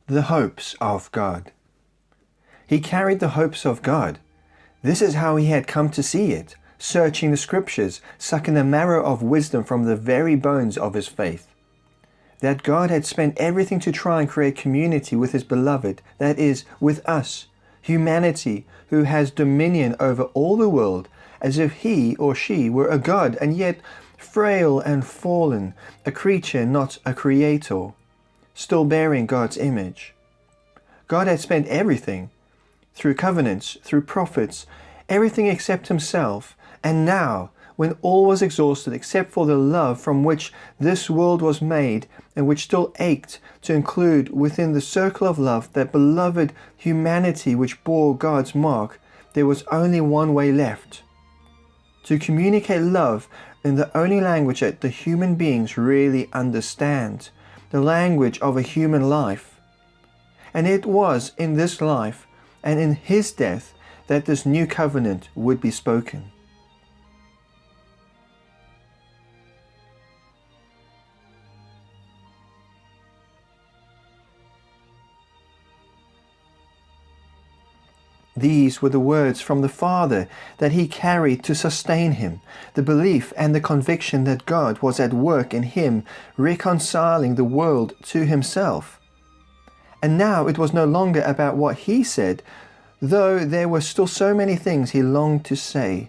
the hopes of God. He carried the hopes of God. This is how he had come to see it, searching the scriptures, sucking the marrow of wisdom from the very bones of his faith. That God had spent everything to try and create community with his beloved, that is, with us, humanity, who has dominion over all the world, as if he or she were a god, and yet frail and fallen, a creature, not a creator, still bearing God's image. God had spent everything, through covenants, through prophets, everything except himself, and now, when all was exhausted except for the love from which this world was made and which still ached to include within the circle of love that beloved humanity which bore God's mark, there was only one way left: to communicate love in the only language that the human beings really understand, the language of a human life. And it was in this life and in his death that this new covenant would be spoken. These were the words from the Father that he carried to sustain him, the belief and the conviction that God was at work in him, reconciling the world to himself. And now it was no longer about what he said, though there were still so many things he longed to say.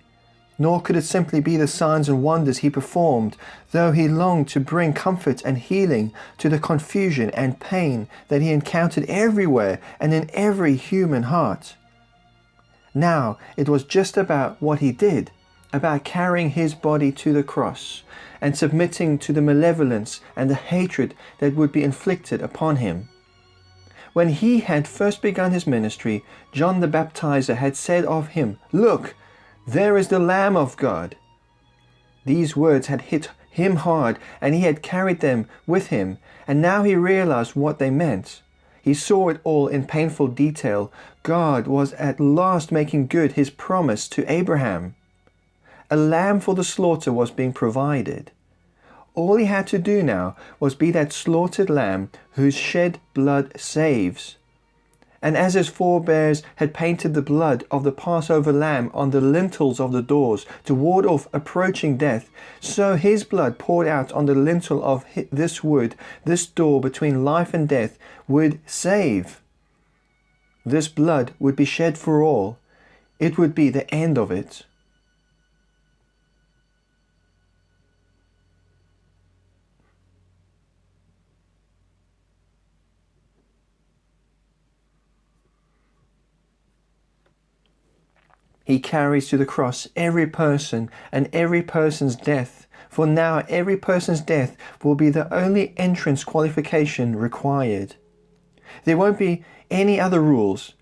Nor could it simply be the signs and wonders he performed, though he longed to bring comfort and healing to the confusion and pain that he encountered everywhere and in every human heart. Now it was just about what he did, about carrying his body to the cross and submitting to the malevolence and the hatred that would be inflicted upon him. When he had first begun his ministry, John the Baptizer had said of him, "Look, there is the Lamb of God." These words had hit him hard, and he had carried them with him, and now he realized what they meant. He saw it all in painful detail. God was at last making good his promise to Abraham. A lamb for the slaughter was being provided. All he had to do now was be that slaughtered lamb whose shed blood saves. And as his forebears had painted the blood of the Passover lamb on the lintels of the doors to ward off approaching death, so his blood poured out on the lintel of this wood, this door between life and death, would save. This blood would be shed for all. It would be the end of it. He carries to the cross every person and every person's death, for now every person's death will be the only entrance qualification required. There won't be any other rules.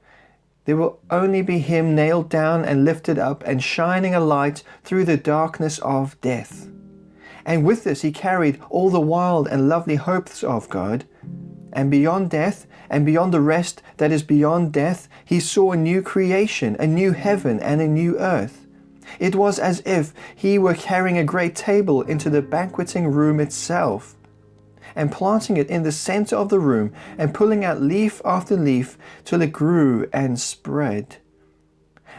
There will only be him nailed down and lifted up and shining a light through the darkness of death. And with this he carried all the wild and lovely hopes of God. And beyond death, and beyond the rest that is beyond death, he saw a new creation, a new heaven and a new earth. It was as if he were carrying a great table into the banqueting room itself, and planting it in the center of the room, and pulling out leaf after leaf till it grew and spread.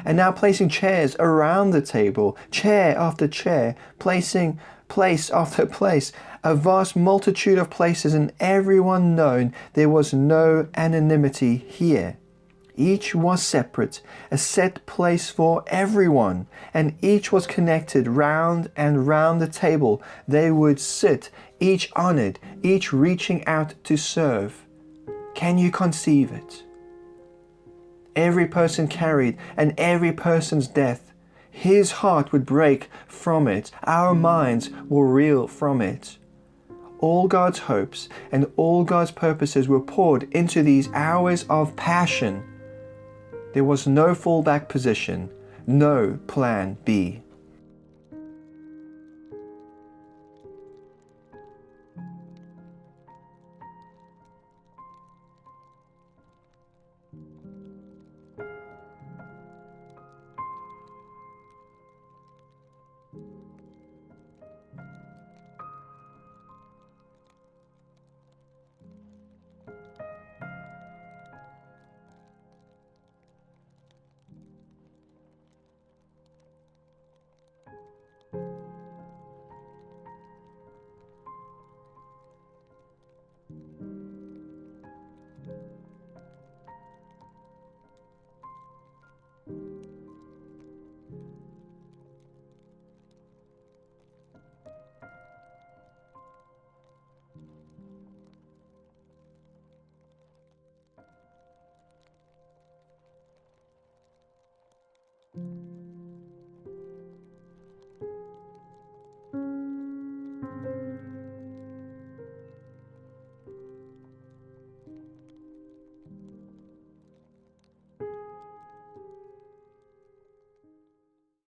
And now placing chairs around the table, chair after chair, placing place after place, a vast multitude of places, and everyone known. There was no anonymity here. Each was separate, a set place for everyone, and each was connected round and round the table. They would sit, each honored, each reaching out to serve. Can you conceive it? Every person carried, and every person's death. His heart would break from it. Our minds will reel from it. All God's hopes and all God's purposes were poured into these hours of passion. There was no fallback position, no plan B.